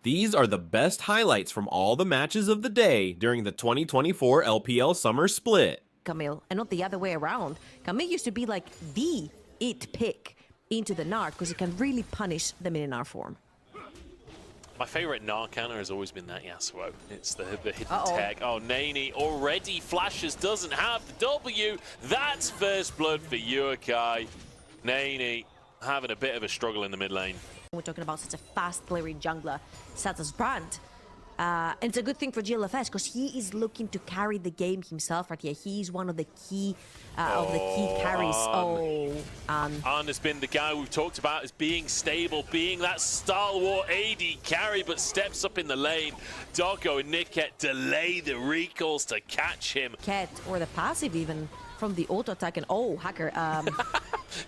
These are the best highlights from all the matches of the day during the 2024 LPL Summer Split. Camille, and not the other way around. Camille used to be like the it pick into the Narc because it can really punish them in Gnar form. My favorite Gnar counter has always been that Yasuo. It's the hidden tech. Oh, Nani already flashes, doesn't have the W. That's first blood for Yukai. Nani having a bit of a struggle in the mid lane. We're talking about such a fast playing jungler such as Brand. And it's a good thing for GLFS because he is looking to carry the game himself right here. He's one of the key carries. An has been the guy we've talked about as being stable, being that stalwart AD carry, but steps up in the lane. Doggo and Niket delay the recalls to catch him. Ket, or the passive even from the auto attack, and Hacker.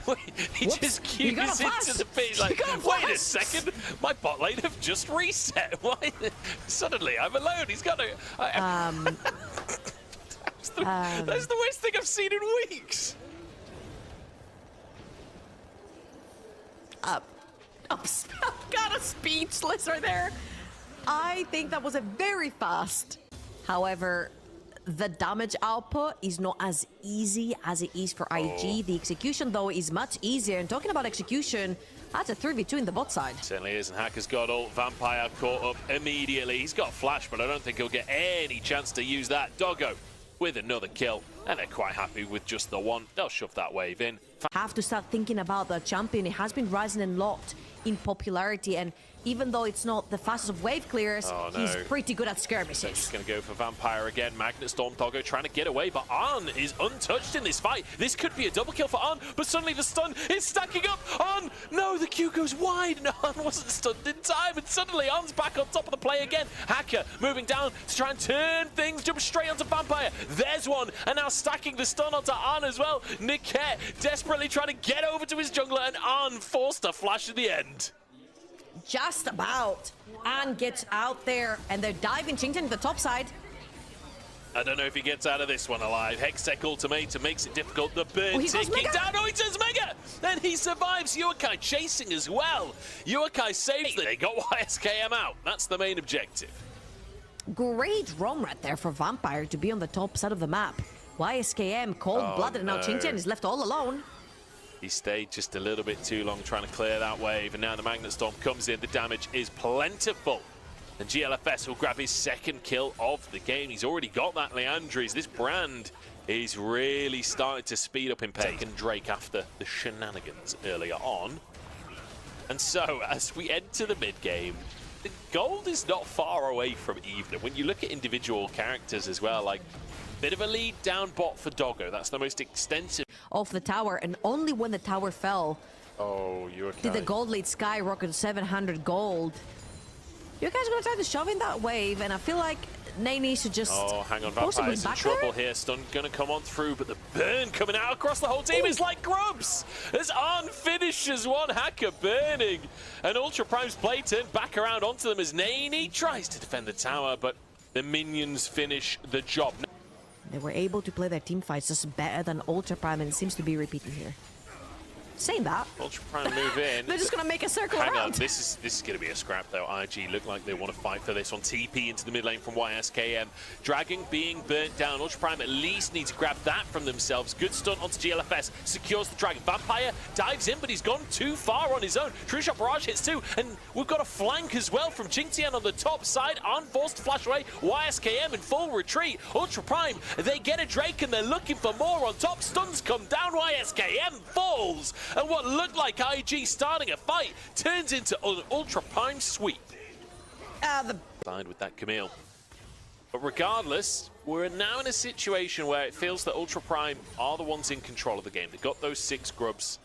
Wait, he just cues into the pit. Like, wait a second, my bot lane have just reset. Why? Suddenly I'm alone. He's got to. That's the worst thing I've seen in weeks. I'm kind of speechless right there. I think that was a very fast. However, the damage output is not as easy as it is for IG. The execution, though, is much easier. And talking about execution, that's a 3v2 in the bot side. Certainly is, and Hacker's got ult. Vampire caught up immediately. He's got flash, but I don't think he'll get any chance to use that. Doggo with another kill, and they're quite happy with just the one. They'll shove that wave in. Have to start thinking about the champion. It has been rising a lot in popularity, and even though it's not the fastest of wave clears, he's pretty good at skirmishes. He's going to go for Vampire again. Magnet Storm Doggo trying to get away, but Arn is untouched in this fight. This could be a double kill for Arn, but suddenly the stun is stacking up. Arn, no, the Q goes wide, and Arn wasn't stunned in time, and suddenly Arn's back on top of the play again. Hacker moving down to try and turn things, jump straight onto Vampire. There's one, and now stacking the stun onto Arn as well. Niket desperately trying to get over to his jungler, and Arn forced a flash at the end. Just about. And gets out there, and they're diving Chington to the top side. I don't know if he gets out of this one alive. Hextech ultimatum makes it difficult. The burn ticking down. Oh, he turns Mega! Then he survives. Yukai chasing as well. Yukai saves it. They got YSKM out. That's the main objective. Great roam right there for Vampire to be on the top side of the map. YSKM cold-blooded, and now Chingchen is left all alone. He stayed just a little bit too long trying to clear that wave, and now the Magnet Storm comes in. The damage is plentiful. And GLFS will grab his second kill of the game. He's already got that Leandries. This Brand is really starting to speed up in pace. Second Drake after the shenanigans earlier on. And so, as we enter the mid-game, the gold is not far away from even. When you look at individual characters as well, like, bit of a lead down bot for Doggo. That's the most extensive. Off the tower, and only when the tower fell did the gold lead skyrocket to 700 gold. You guys are going to try to shove in that wave, and I feel like Nani should just... Oh, hang on, Vampire's in trouble here. Stun going to come on through, but the burn coming out across the whole team is like grubs. As Arn finishes one, Hacker burning. And Ultra Prime's play turned back around onto them as Nani tries to defend the tower, but the minions finish the job. They were able to play their team fights just better than Ultra Prime, and it seems to be repeating here. Saying that, Ultra Prime move in. They're just going to make a circle around. Hang on, this is going to be a scrap though. IG look like they want to fight for this one. TP into the mid lane from YSKM. Dragon being burnt down. Ultra Prime at least need to grab that from themselves. Good stun onto GLFS. Secures the Dragon. Vampire dives in, but he's gone too far on his own. True Shot Barrage hits too. And we've got a flank as well from Jingtian on the top side. Unforced to flash away. YSKM in full retreat. Ultra Prime, they get a Drake and they're looking for more on top. Stuns come down. YSKM falls. And what looked like IG starting a fight turns into an Ultra Prime sweep. Side with that Camille. But regardless, we're now in a situation where it feels that Ultra Prime are the ones in control of the game. They got those 6 grubs.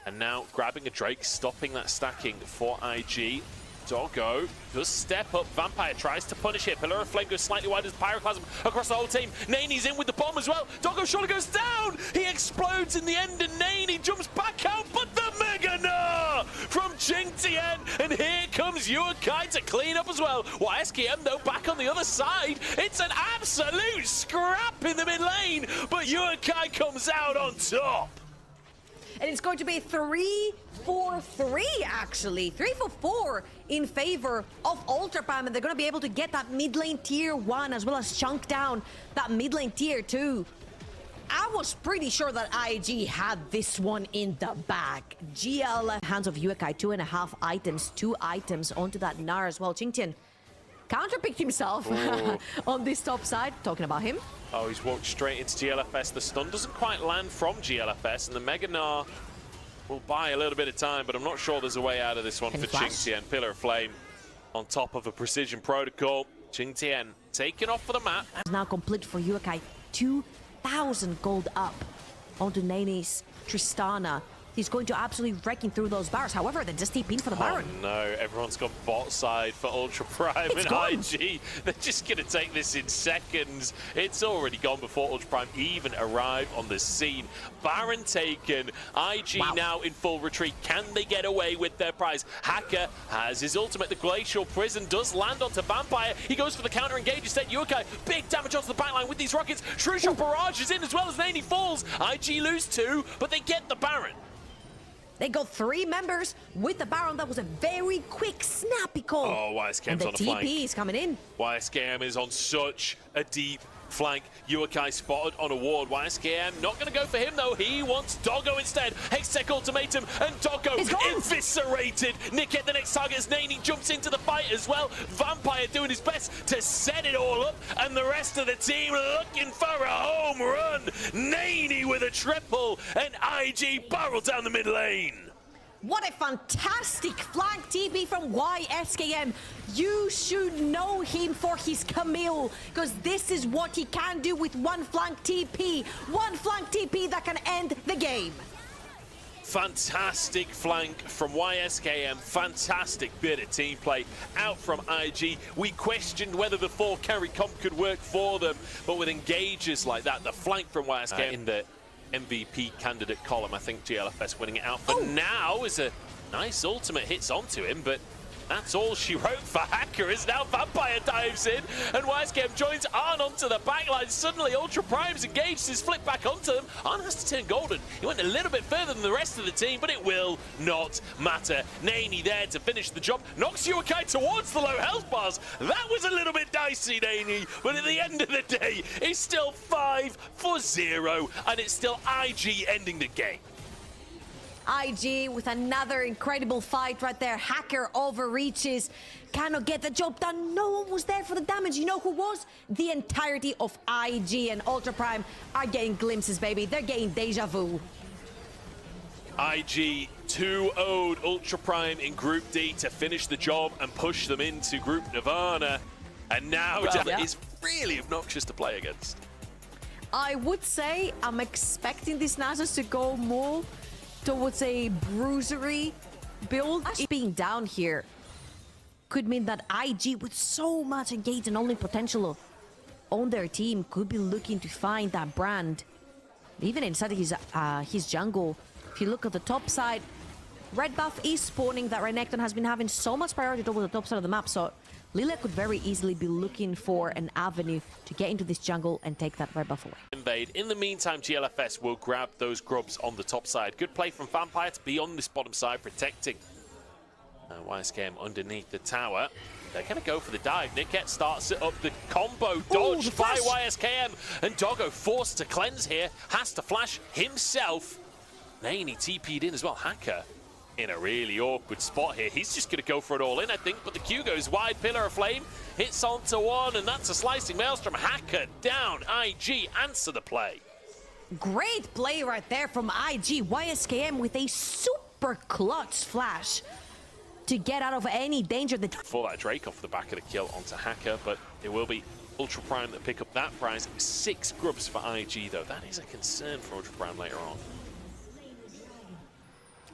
And now grabbing a Drake, stopping that stacking for IG. Doggo does step up. Vampire tries to punish here. Pillar of Flame goes slightly wide as Pyroclasm across the whole team. Nani's in with the bomb as well. Doggo surely goes down. He explodes in the end, and Nani jumps back out. But the Mega Gnar from Jingtian, and here comes Yukai to clean up as well. YSKM though back on the other side. It's an absolute scrap in the mid lane, but Yukai comes out on top. And it's going to be 3-4-3, actually. 3-4 in favor of Ultra Prime, and they're going to be able to get that mid lane tier 1 as well as chunk down that mid lane tier 2. I was pretty sure that IG had this one in the bag. GL, hands of Yukai, 2.5 items, 2 items onto that Gnar as well. Qingtian counterpicked himself on this top side, talking about him. Oh, he's walked straight into GLFS. The stun doesn't quite land from GLFS, and the Mega Gnar will buy a little bit of time, but I'm not sure there's a way out of this one for Qingtian. Pillar of Flame on top of a precision protocol. Qingtian taken off for the map. It's now complete for Yukai. 2,000 gold up onto Nani's Tristana. He's going to absolutely wrecking through those bars. However, they're just TPing for the Baron. Oh no, everyone's got bot side for Ultra Prime and IG. They're just going to take this in seconds. It's already gone before Ultra Prime even arrive on the scene. Baron taken. IG now in full retreat. Can they get away with their prize? Hacker has his ultimate. The Glacial Prison does land onto Vampire. He goes for the counter engage instead. Yukai, big damage onto the backline with these rockets. Shrew Shot Barrage is in as well as Nani falls. IG lose 2, but they get the Baron. They got 3 members with the Baron. That was a very quick, snappy call. Oh, YSKM's on the flank. And the TP is coming in. YSKM is on such a deep flank. Yukai spotted on a ward. YSKM not going to go for him, though. He wants Doggo instead. Hextech ultimatum, and Doggo eviscerated. Niket, the next target, as Nani jumps into the fight as well. Vampire doing his best to set it all up, and the rest of the team looking for a home run. Nani with a triple, and IG barrel down the mid lane. What a fantastic flank TP from YSKM. You should know him for his Camille, because this is what he can do with one flank TP. One flank TP that can end the game. Fantastic flank from YSKM. Fantastic bit of team play out from IG. We questioned whether the 4 carry comp could work for them, but with engages like that, the flank from YSKM in the MVP candidate column, I think GLFS winning it out for now is a nice ultimate hits onto him, but that's all she wrote for Hacker as now Vampire dives in and YSKM joins Arn onto the backline. Suddenly Ultra Prime's engaged, his flip back onto them. Arn has to turn golden. He went a little bit further than the rest of the team, but it will not matter. Nani there to finish the job. Knocks Yukai towards the low health bars. That was a little bit dicey, Nani, but at the end of the day, it's still 5-0, and it's still IG ending the game. IG with another incredible fight right there. Hacker overreaches, cannot get the job done. No one was there for the damage. You know who was? The entirety of IG, and Ultra Prime are getting glimpses, baby. They're getting deja vu. IG 2-0'd Ultra Prime in Group D to finish the job and push them into Group Nirvana. And now is really obnoxious to play against. I would say I'm expecting these Nasus to go more towards a bruisery build. Being down here could mean that IG, with so much engaged and only potential on their team, could be looking to find that brand. Even inside his jungle, if you look at the top side, red buff is spawning. That Renekton has been having so much priority towards the top side of the map, so Lilia could very easily be looking for an avenue to get into this jungle and take that red buff away. Invade. In the meantime, GLFS will grab those grubs on the top side. Good play from Vampire to be on this bottom side, protecting YSKM underneath the tower. They're going to go for the dive. Niket starts it up. The combo dodged by YSKM. And Doggo forced to cleanse here. Has to flash himself. Nani TP'd in as well. Hacker in a really awkward spot here. He's just going to go for it all in, I think, but the Q goes wide. Pillar of Flame hits onto one, and that's a slicing maelstrom. Hacker down. IG answer the play. Great play right there from IG. YSKM with a super clutch flash to get out of any danger. For that Drake off the back of the kill onto Hacker, but it will be Ultra Prime that pick up that prize. 6 grubs for IG, though. That is a concern for Ultra Prime later on.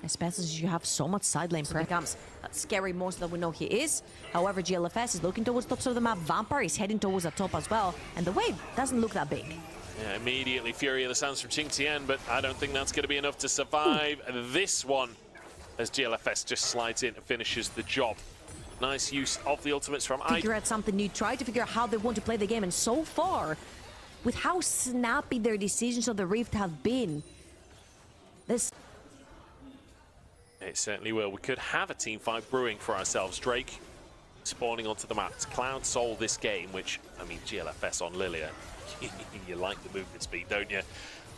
Especially as you have so much side lane pressure. Becomes that scary monster that we know he is. However, GLFS is looking towards the top side of the map. Vampire is heading towards the top as well. And the wave doesn't look that big. Yeah, immediately Fury of the Sands from Qingtian, but I don't think that's going to be enough to survive this one, as GLFS just slides in and finishes the job. Nice use of the ultimates from IG. Figure out something new. Try to figure out how they want to play the game. And so far, with how snappy their decisions of the Rift have been, this It certainly will. We could have a team fight brewing for ourselves. Drake spawning onto the map. Cloud sold this game, which, I mean, GLFS on Lilia. You like the movement speed, don't you?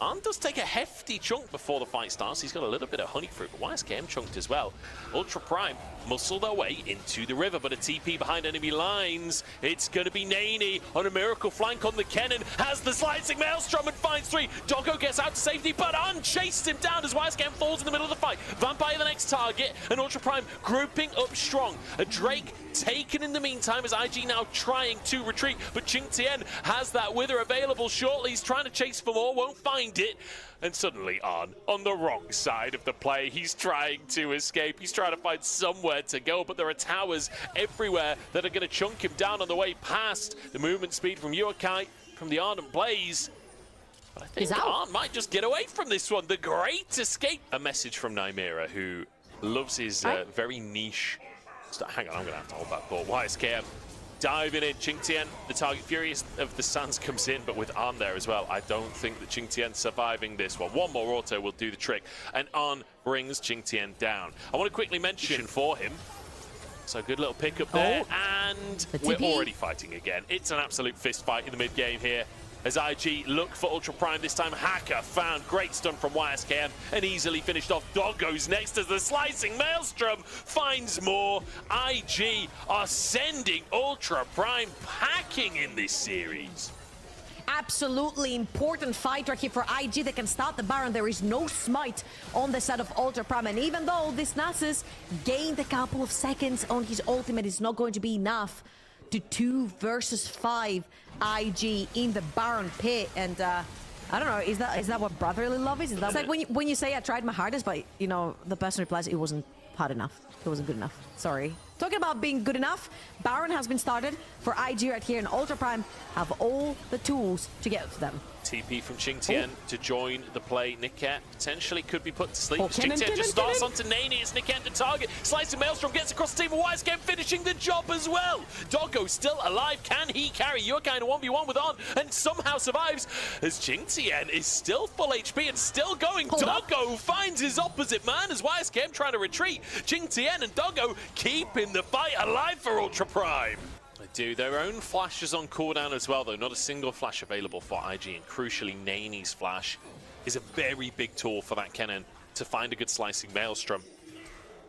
Arn does take a hefty chunk before the fight starts. He's got a little bit of honey fruit, but YSKM chunked as well. Ultra Prime muscle their way into the river, but a TP behind enemy lines. It's going to be Nani on a miracle flank on the Kennen. Has the slicing maelstrom and finds 3. Doggo gets out to safety, but Arn chased him down as YSKM falls in the middle of the fight. Vampire the next target, and Ultra Prime grouping up strong. A Drake taken in the meantime as IG now trying to retreat, but Ching Tien has that wither available shortly. He's trying to chase for more, won't find it, and suddenly on the wrong side of the play. He's trying to escape. He's trying to find somewhere to go, but there are towers everywhere that are going to chunk him down on the way past. The movement speed from Yuakai, from the Ardent Blaze. But I think Arn might just get away from this one. The great escape. A message from Nymera, who loves his very niche. Hang on, I'm going to have to hold that thought. YSKM diving in. Ching Tien, the target. Furious of the Sands comes in, but with Arn there as well, I don't think that Ching Tien surviving this one. One more auto will do the trick, and Arn brings Ching Tien down. I want to quickly mention for him. So good little pickup there, and we're already fighting again. It's an absolute fist fight in the mid game here. As IG look for Ultra Prime this time, Hacker found great stun from YSKM and easily finished off. Doggo's next as the slicing maelstrom finds more. IG are sending Ultra Prime packing in this series. Absolutely important fight right here for IG. They can start the Baron. There is no smite on the side of Ultra Prime, and even though this Nasus gained a couple of seconds on his ultimate, it's not going to be enough to 2 versus 5 IG in the Baron pit. And I don't know, is that what brotherly love is? It's like when you say I tried my hardest, but you know the person replies it wasn't hard enough, it wasn't good enough. Sorry. Talking about being good enough, Baron has been started for IG right here, and Ultra Prime have all the tools to get to them. TP from Ching Tien to join the play. Niket potentially could be put to sleep. Ching Tien just starts onto Nani. It's Niket the target. Slicing Maelstrom gets across the team. YSKM finishing the job as well. Doggo still alive. Can he carry Yuakai in a 1v1 with On and somehow survives as Ching Tien is still full HP and still going. Doggo finds his opposite man as YSKM trying to retreat. Ching Tien and Doggo keeping the fight alive for Ultra Prime. They do their own flashes on cooldown as well, though not a single flash available for IG, and crucially Nani's flash is a very big tool for that Kennen to find a good slicing maelstrom.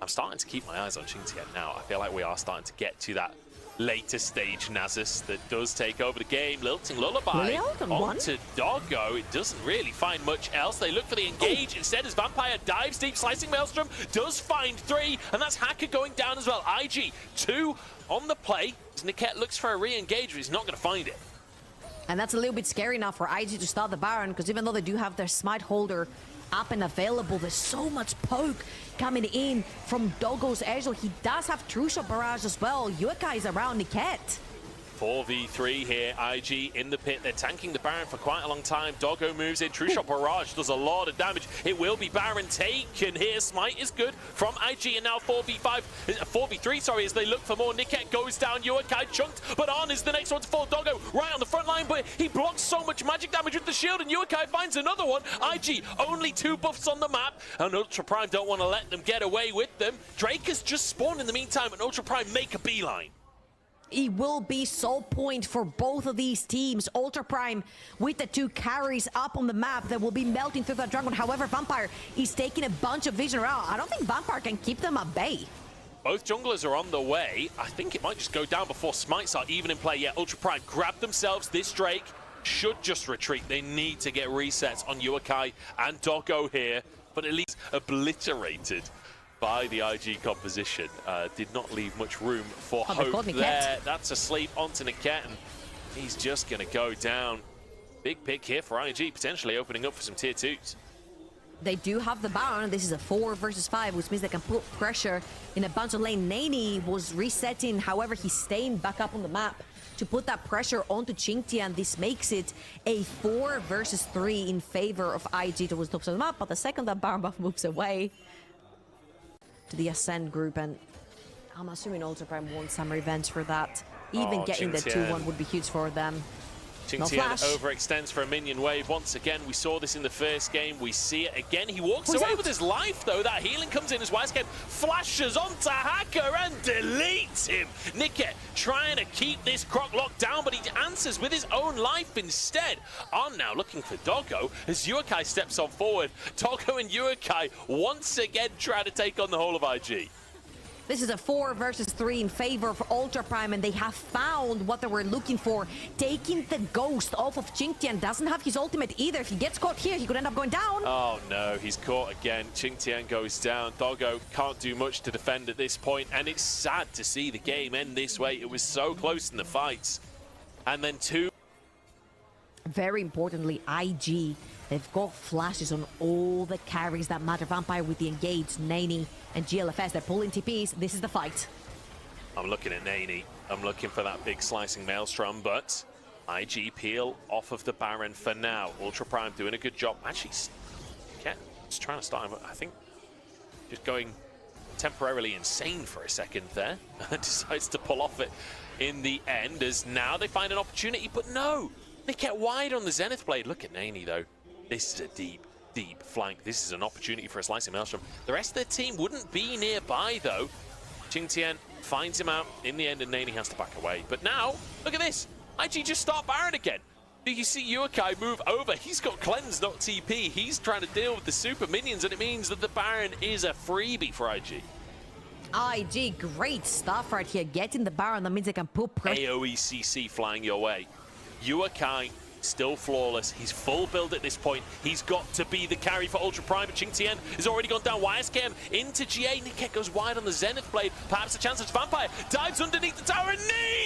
I'm starting to keep my eyes on Ching Tien now. I feel like we are starting to get to that later stage Nasus that does take over the game. Lilting Lullaby onto Doggo. It doesn't really find much else. They look for the engage instead as Vampire dives deep. Slicing Maelstrom does find 3, and that's Hacker going down as well. IG 2 on the play. Niket looks for a re-engage, but he's not going to find it. And that's a little bit scary now for IG to start the Baron, because even though they do have their smite holder up and available, there's so much poke coming in from Doggo's Ezreal. He does have True Shot Barrage as well. Yuakai is around Niket. 4v3 here, IG in the pit. They're tanking the Baron for quite a long time. Doggo moves in. True Shot Barrage does a lot of damage. It will be Baron taken here. Smite is good from IG, and now 4v3, sorry, as they look for more. Niket goes down. Yuakai chunked, but On is the next one to fall. Doggo right on the front line, but he blocks so much magic damage with the shield, and Yuakai finds another one. IG only 2 buffs on the map, and Ultra Prime don't want to let them get away with them. Drake has just spawned in the meantime, and Ultra Prime make a beeline. It will be soul point for both of these teams. Ultra Prime with the 2 carries up on the map that will be melting through that dragon. However, Vampire is taking a bunch of vision around. I don't think Vampire can keep them at bay. Both junglers are on the way. I think it might just go down before smites are even in play yet. Ultra Prime grab themselves. This Drake should just retreat. They need to get resets on Yuakai and Doggo here, but at least obliterated by the IG composition. Did not leave much room for hope there. That's asleep onto Niket, and he's just going to go down. Big pick here for IG, potentially opening up for some tier 2s. They do have the Baron. This is a 4 versus 5, which means they can put pressure in a bunch of lane. Nani was resetting, however, he's staying back up on the map to put that pressure onto Ching Tien. This makes it a 4 versus 3 in favor of IG towards the top of the map, but the second that Baron buff moves away to the Ascend group, and I'm assuming Ultra Prime won some revenge for that. Even getting the 2-1 would be huge for them. Qingtian flash. overextends for a minion wave. Once again, we saw this in the first game. We see it again. He walks Who's away out? with his life, though. That healing comes in as Wisecam flashes onto Hacker and deletes him. Nikke trying to keep this Croc locked down, but he answers with his own life instead. On now looking for Doggo as Yuakai steps on forward. Doggo and Yuakai once again try to take on the whole of IG. This is a 4 versus 3 in favor of Ultra Prime, and they have found what they were looking for. Taking the ghost off of Qingtian. Doesn't have his ultimate either. If he gets caught here, he could end up going down. Oh no, he's caught again. Qingtian goes down. Doggo can't do much to defend at this point, and it's sad to see the game end this way. It was so close in the fights. And then two. Very importantly, IG, they've got flashes on all the carries that matter. Vampire with the engaged, Nani and GLFS, they're pulling TPs. This is the fight. I'm looking at Nani. I'm looking for that big slicing maelstrom, but IG peel off of the Baron for now. Ultra Prime doing a good job. Actually, yeah, just trying to start him. I think just going temporarily insane for a second there. Decides to pull off it in the end, as now they find an opportunity, but no. They get wide on the Zenith Blade. Look at Nani, though. This is a deep, deep flank. This is an opportunity for a slicing maelstrom. The rest of their team wouldn't be nearby, though. Qingtian finds him out in the end, and Nani has to back away. But now, look at this. IG just start Baron again. You see Yuakai move over. He's got cleanse, not TP. He's trying to deal with the super minions, and it means that the Baron is a freebie for IG. IG, great stuff right here. Getting the Baron, that means they can put pressure. AoE CC flying your way. Yuakai still flawless. He's full build at this point. He's got to be the carry for Ultra Prime. But Qingtian has already gone down. YSKM into GA. Nikke goes wide on the Zenith Blade. Perhaps a chance of Vampire. Dives underneath the tower. And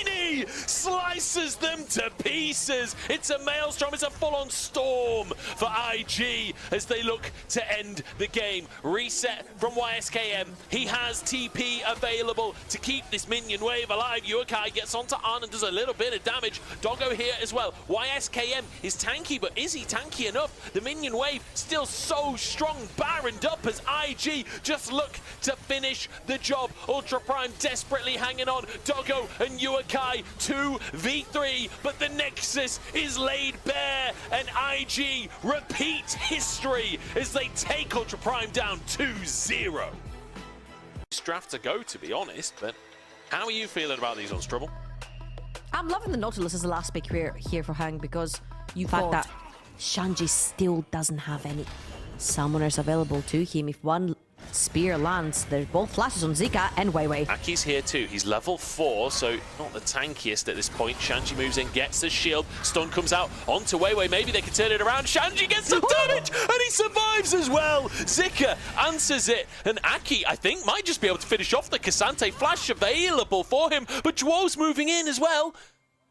Nini slices them to pieces. It's a maelstrom. It's a full-on storm for IG as they look to end the game. Reset from YSKM. He has TP available to keep this minion wave alive. Yuakai gets onto Arn and does a little bit of damage. Doggo here as well. YSKM is tanky, but is he tanky enough? The minion wave still so strong, baroned up as IG just look to finish the job. Ultra Prime desperately hanging on. Doggo and Yuakai 2v3, but the Nexus is laid bare, and IG repeat history as they take Ultra Prime down 2-0. Draft to go, to be honest, but how are you feeling about these on Stribble? I'm loving the Nautilus as the last pick here for Hang, because you fact that Shanji still doesn't have any summoners available to him. If one spear lands, there's both flashes on Zika and Weiwei. Aki's here too. He's level 4, so not the tankiest at this point. Shanji moves in, gets the shield. Stun comes out onto Weiwei. Maybe they can turn it around. Shanji gets some damage, and he survives as well. Zika answers it, and Aki, I think, might just be able to finish off the Cassante flash available for him, but Dwo's moving in as well.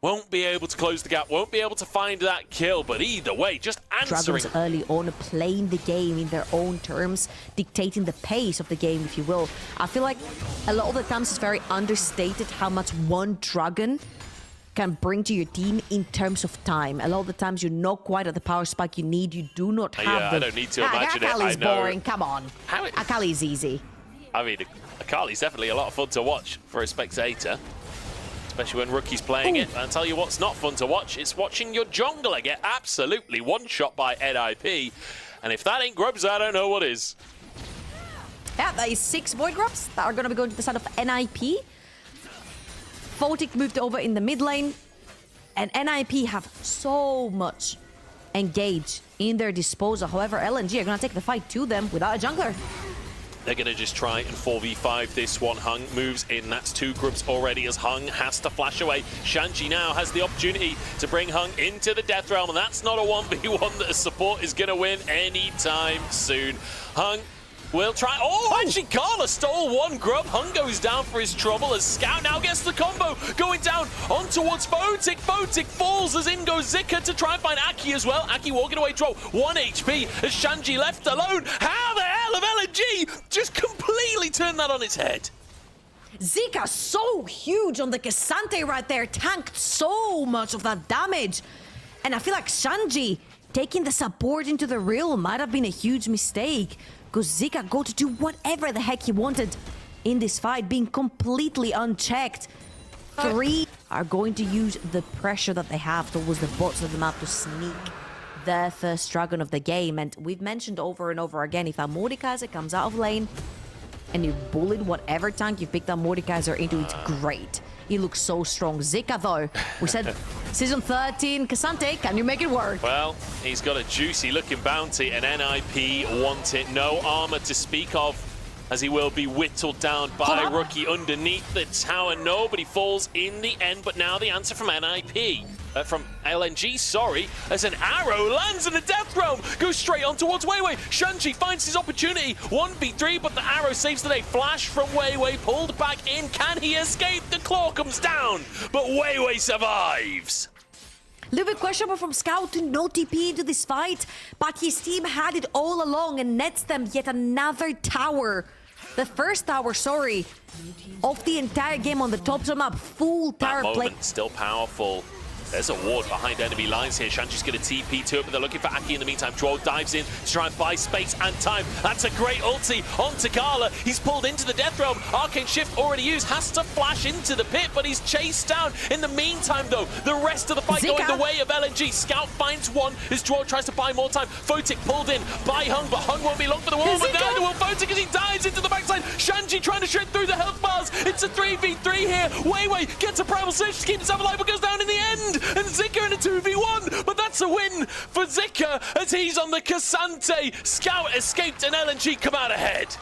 Won't be able to close the gap, won't be able to find that kill, but either way, just answering. Dragons early on playing the game in their own terms, dictating the pace of the game, if you will. I feel like a lot of the times it's very understated how much one dragon can bring to your team in terms of time. A lot of the times you're not quite at the power spike you need. You do not have yeah, I don't need to imagine it. Akali's I know. boring, come on. Akali's easy. I mean, Akali's definitely a lot of fun to watch for a spectator. Especially when rookies playing it. And I'll tell you what's not fun to watch, it's watching your jungler get absolutely one-shot by NIP. And if that ain't grubs, I don't know what is. Yeah, that is 6 Void Grubs that are going to be going to the side of NIP. Photic moved over in the mid lane. And NIP have so much engaged in their disposal. However, LNG are going to take the fight to them without a jungler. They're going to just try and 4v5 this one. Hung moves in. That's 2 grubs already as Hung has to flash away. Shanji now has the opportunity to bring Hung into the Death Realm, and that's not a 1v1 that a support is going to win anytime soon. Hung will try. Oh, actually, Carla stole 1 grub. Hung goes down for his trouble as Scout now gets the combo. Going down on towards Photic. Photic falls as in goes Zika to try and find Aki as well. Aki walking away, draw 1 HP as Shanji left alone. How the hell have LNG just completely turned that on its head? Zika so huge on the Cassante right there, tanked so much of that damage. And I feel like Shanji taking the support into the realm might have been a huge mistake, because Zika got to do whatever the heck he wanted in this fight, being completely unchecked. 3 are going to use the pressure that they have towards the bots of the map to sneak their first dragon of the game. And we've mentioned over and over again, if a Mordekaiser comes out of lane and you bullied whatever tank you picked that Mordekaiser into, it's great. He looks so strong. Zika, though, we said Season 13, Cassante, can you make it work? Well, he's got a juicy looking bounty, and NIP want it. No armor to speak of, as he will be whittled down by Rookie underneath the tower. Nobody falls in the end, but now the answer from NIP. From LNG, sorry, as an arrow lands in the death realm, goes straight on towards Weiwei. Shanji finds his opportunity, 1v3, but the arrow saves the day. Flash from Weiwei, pulled back in. Can he escape? The claw comes down, but Weiwei survives. Little bit questionable from Scout to no TP into this fight, but his team had it all along and nets them yet another tower. The first tower, sorry, of the entire game on the top of the map. Full tower that play. moment, still powerful. There's a ward behind enemy lines here. Shanji's going to TP to it, but they're looking for Aki in the meantime. Droll dives in to try and buy space and time. That's a great ulti on Takala. He's pulled into the Death Realm. Arcane Shift already used. Has to flash into the pit, but he's chased down. In the meantime, though, the rest of the fight going the way of LNG. Scout finds one as Droll tries to buy more time. Photic pulled in by Hung, but Hung won't be long for the wall. But neither will Photic as he dives into the backside. Shanji trying to shred through the health bars. It's a 3v3 here. Weiwei gets a primal surge to keep himself alive, but goes down in the end. And Zika in a 2v1, but that's a win for Zika as he's on the Cassante. Scout escaped and LNG come out ahead.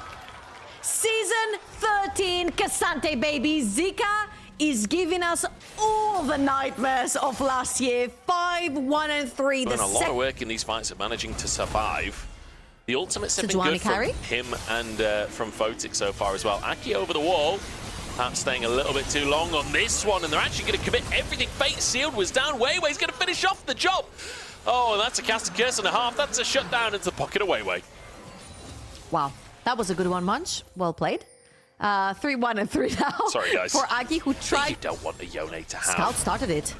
Season 13, Cassante, baby. Zika is giving us all the nightmares of last year. 5-1-3. Doing a lot of work in these fights of managing to survive. The ultimates have been good from him and from Photic so far as well. Aki over the wall. Perhaps staying a little bit too long on this one, and they're actually going to commit everything. Fate Sealed was down. Weiwei's going to finish off the job. Oh, and that's a cast of curse and a half. That's a shutdown into the pocket of Weiwei. Wow, that was a good one, Munch. Well played. 3-1-3 now. Sorry, guys. For Aki, who tried. You don't want a Yone to have. Scout started it.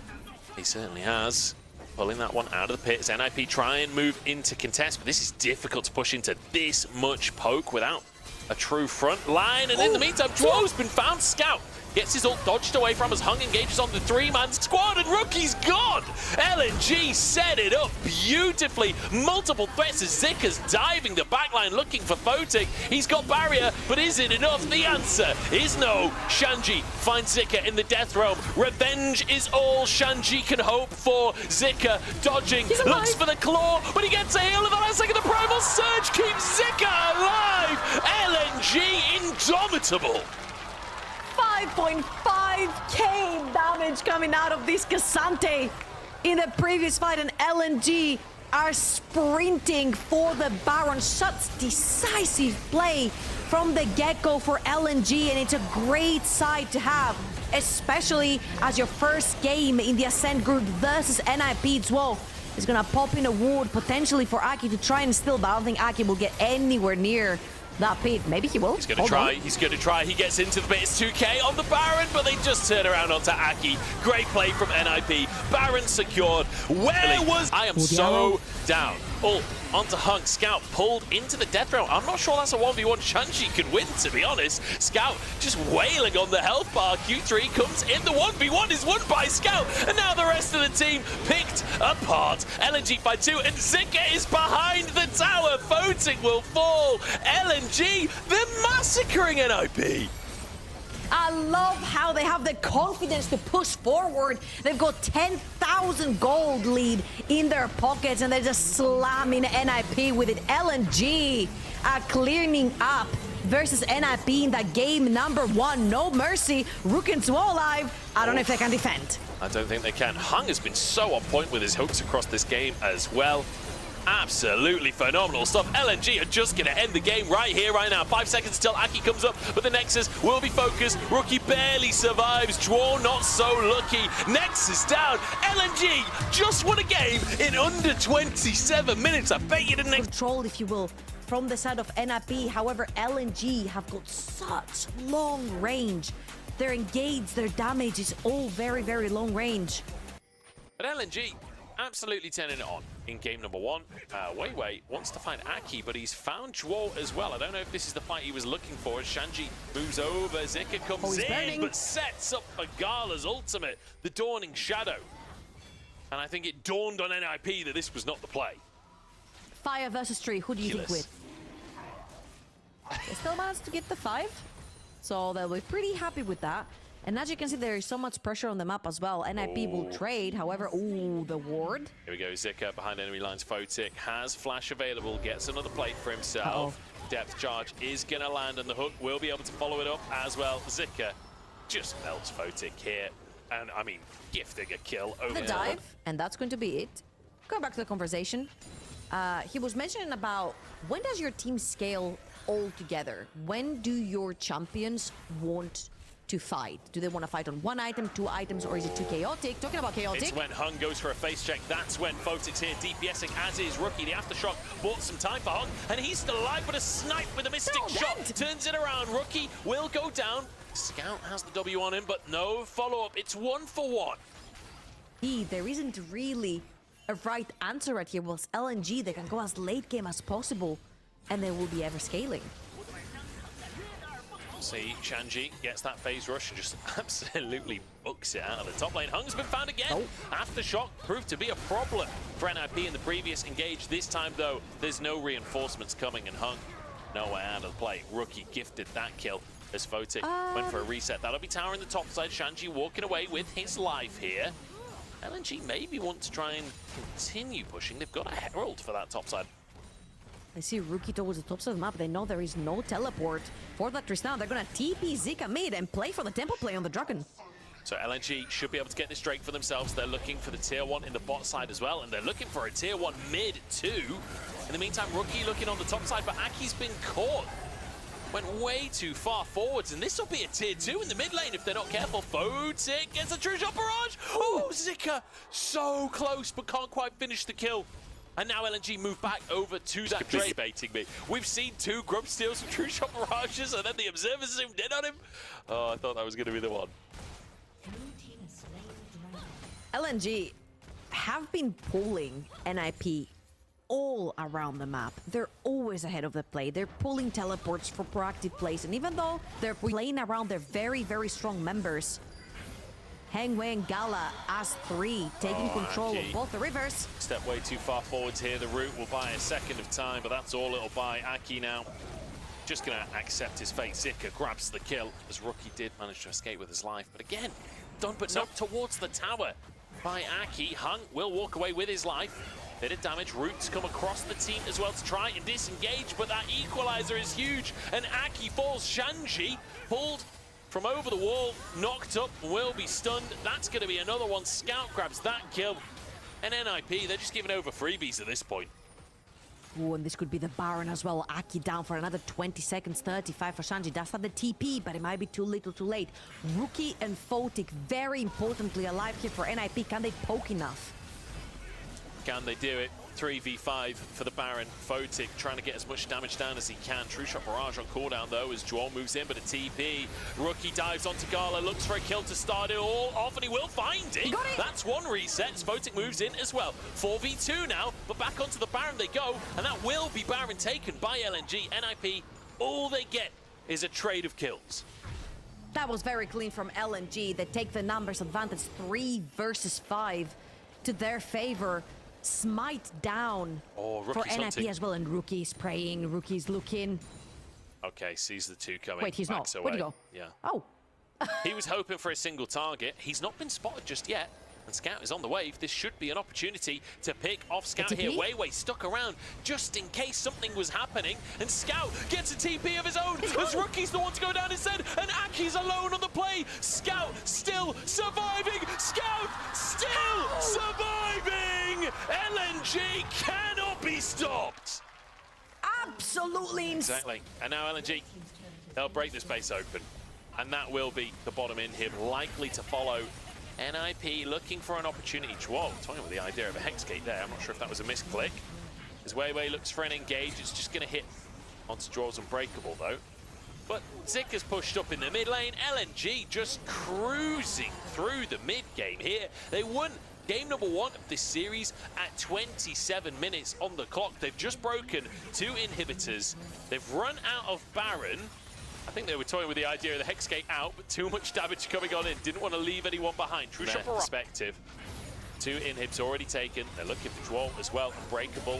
He certainly has. Pulling that one out of the pits. NIP try and move into contest, but this is difficult to push into this much poke without a true front line, and in the meantime, Dro's been found. Scout gets his ult dodged away from as Hung engages on the three-man squad, and Rookie's gone! LNG set it up beautifully. Multiple threats as Zika's diving the backline looking for Photic. He's got barrier, but is it enough? The answer is no. Shanji finds Zika in the death realm. Revenge is all Shanji can hope for. Zika dodging, looks for the claw, but he gets a heal at the last second. The primal surge keeps Zika alive. LNG indomitable. 5.5k damage coming out of this Cassante in the previous fight, and LNG are sprinting for the Baron. Such decisive play from the get-go for LNG, and it's a great side to have, especially as your first game in the Ascent group versus NIP as well. Is gonna pop in a ward potentially for Aki to try and steal, but I don't think Aki will get anywhere near that pit. Maybe he will. He's going to try. He's going to try. He gets into the pit. It's 2k on the Baron, but they just turn around onto Aki. Great play from NIP. Baron secured. Where was... I am so down. Ult onto Hung. Scout pulled into the death realm. I'm not sure that's a 1v1 Shanji can win, to be honest. Scout just wailing on the health bar. Q3 comes in. The 1v1 is won by Scout, and now the rest of the team picked apart. LNG by 2, and Zika is behind the tower. Photic will fall. LNG, they're massacring NIP. I love how they have the confidence to push forward. They've got 10,000 gold lead in their pockets, and they're just slamming NIP with it. LNG are clearing up versus NIP in that game number 1. No mercy. Rook and Swall alive. I don't know if they can defend. I don't think they can. Hung has been so on point with his hooks across this game as well. Absolutely phenomenal stuff. LNG are just going to end the game right here, right now. 5 seconds till Aki comes up, but the Nexus will be focused. Rookie barely survives. Draw not so lucky. Nexus down. LNG just won a game in under 27 minutes. I bet you didn't... Controlled, if you will, from the side of NIP. However, LNG have got such long range. Their engage, their damage is all very, very long range. But LNG absolutely turning it on in game number 1. Wei wants to find Aki, but he's found Zhuo as well. I don't know if this is the fight he was looking for. As Shanji moves over, Zika comes in, burning. but sets up a Gala's ultimate, the Dawning Shadow. And I think it dawned on NIP that this was not the play. Fire versus tree, who do you think wins? They still managed to get the 5, so they'll be pretty happy with that. And as you can see, there is so much pressure on the map as well. NIP will trade, however, ooh, the ward. Here we go, Zika behind enemy lines. Photic has flash available, gets another plate for himself. Depth charge is going to land, and the hook will be able to follow it up as well. Zika just melts Photic here. And, I mean, gifting a kill over The dive, and that's going to be it. Going back to the conversation. He was mentioning about when does your team scale all together? When do your champions want to fight? Do they want to fight on 1 item, 2 items, or is it too chaotic? Talking about chaotic. It's when Hung goes for a face check. That's when Photic's here DPSing, as is Rookie. The aftershock bought some time for Hung, and he's still alive, but a snipe with a mystic shot turns it around. Rookie will go down. Scout has the W on him, but no follow-up. It's 1 for 1. There isn't really a right answer right here. Well, LNG, they can go as late game as possible, and they will be ever scaling. See, Shanji gets that phase rush and just absolutely books it out of the top lane. Hung's been found again. Aftershock proved to be a problem for NIP in the previous engage. This time, though, there's no reinforcements coming, and Hung nowhere out of the play. Rookie gifted that kill as Photic went for a reset. That'll be towering the top side. Shanji walking away with his life here. LNG maybe want to try and continue pushing. They've got a Herald for that top side. I see Rookie towards the top side of the map. They know there is no teleport for that Tristan. They're going to TP Zika mid and play for the tempo play on the Dragon. So LNG should be able to get this Drake for themselves. They're looking for the tier 1 in the bot side as well, and they're looking for a tier 1 mid too. In the meantime, Rookie looking on the top side, but Aki's been caught. Went way too far forwards, and this will be a tier 2 in the mid lane if they're not careful. Photic gets a true shot barrage. Oh, Zika so close, but can't quite finish the kill. And now LNG move back over to that Drake. Baiting me. We've seen 2 grub steals from true shot barrages, and then the observers zoomed in on him. Oh, I thought that was going to be the one. LNG have been pulling NIP all around the map. They're always ahead of the play. They're pulling teleports for proactive plays, and even though they're playing around their very, very strong members, Hangwei and Gala as 3, taking control of both the rivers. Step way too far forwards here. The route will buy a second of time, but that's all it'll buy. Aki now just going to accept his fate. Zika grabs the kill, as Rookie did manage to escape with his life. But again, done but not towards the tower by Aki. Hung will walk away with his life. Bit of damage. Roots come across the team as well to try and disengage, but that equalizer is huge, and Aki falls. Shanji pulled from over the wall, knocked up, will be stunned. That's going to be another one. Scout grabs that kill. And NIP, they're just giving over freebies at this point. Ooh, and this could be the Baron as well. Aki down for another 20 seconds, 35 for Shanji. That's not the TP, but it might be too little too late. Rookie and Photic, very importantly, alive here for NIP. Can they poke enough? Can they do it? 3v5 for the Baron. Photic trying to get as much damage down as he can. True shot barrage on cooldown though as Juan moves in, but a TP. Rookie dives onto Gala, looks for a kill to start it all off, and he will find it. Got it. That's one reset. Photic moves in as well. 4v2 now, but back onto the Baron they go, and that will be Baron taken by LNG. NIP, all they get is a trade of kills. That was very clean from LNG. They take the numbers advantage, 3 versus 5 to their favor. Smite down for NIP hunting as well, and Rookie's praying, Rookie's looking. Okay, sees the 2 coming. Wait, he's not. Away. Where'd he go? Yeah. Oh. He was hoping for a single target. He's not been spotted just yet. And Scout is on the wave. This should be an opportunity to pick off Scout here. Wei stuck around just in case something was happening. And Scout gets a TP of his own as Rookie's the one to go down instead. And Aki's alone on the play. Scout still surviving. Scout still surviving. LNG cannot be stopped. Absolutely. Exactly. And now LNG, they'll break this base open. And that will be the bottom in here, likely to follow. NIP looking for an opportunity. Whoa, toying with the idea of a hex gate there. I'm not sure if that was a misclick. As Wei looks for an engage, it's just going to hit onto Draws Unbreakable though. But Zika's pushed up in the mid lane. LNG just cruising through the mid game here. They won Game number 1 of this series at 27 minutes on the clock. They've just broken 2 inhibitors. They've run out of Baron. I think they were toying with the idea of the Hexgate out, but too much damage coming on in. Didn't want to leave anyone behind. From their perspective, 2 inhibs already taken. They're looking for Dwalt as well. Unbreakable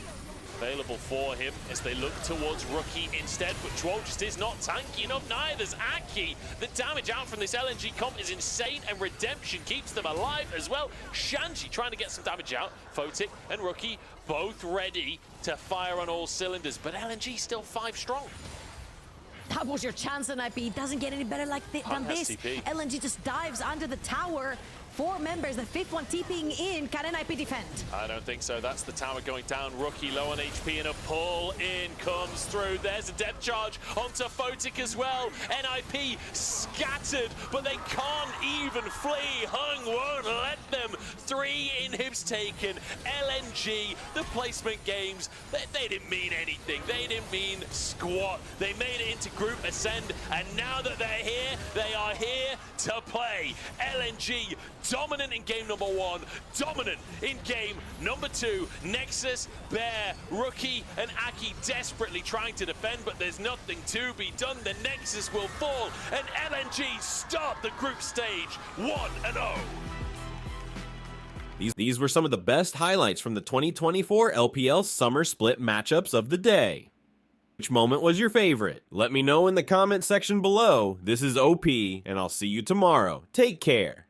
available for him as they look towards Rookie instead, but Dwalt just is not tanky enough. Neither's Aki. The damage out from this LNG comp is insane, and Redemption keeps them alive as well. Shanji trying to get some damage out. Photic and Rookie both ready to fire on all cylinders, but LNG still 5 strong. That was your chance, NIP. Doesn't get any better than this. TP. LNG just dives under the tower. 4 members, the 5th one TPing in. Can NIP defend? I don't think so. That's the tower going down. Rookie low on HP and a pull in comes through. There's a depth charge onto Photic as well. NIP scattered, but they can't even flee. Hung won't let them. 3 inhibs taken. LNG, the placement games, they didn't mean anything. They didn't mean squat. They made it into Group Ascend, and now that they're here, they are here to play. LNG dominant in game number 1, dominant in game number 2. Nexus, Bear, Rookie, and Aki desperately trying to defend, but there's nothing to be done. The Nexus will fall, and LNG start the group stage 1-0. These were some of the best highlights from the 2024 LPL Summer Split matchups of the day. Which moment was your favorite? Let me know in the comment section below. This is OP, and I'll see you tomorrow. Take care.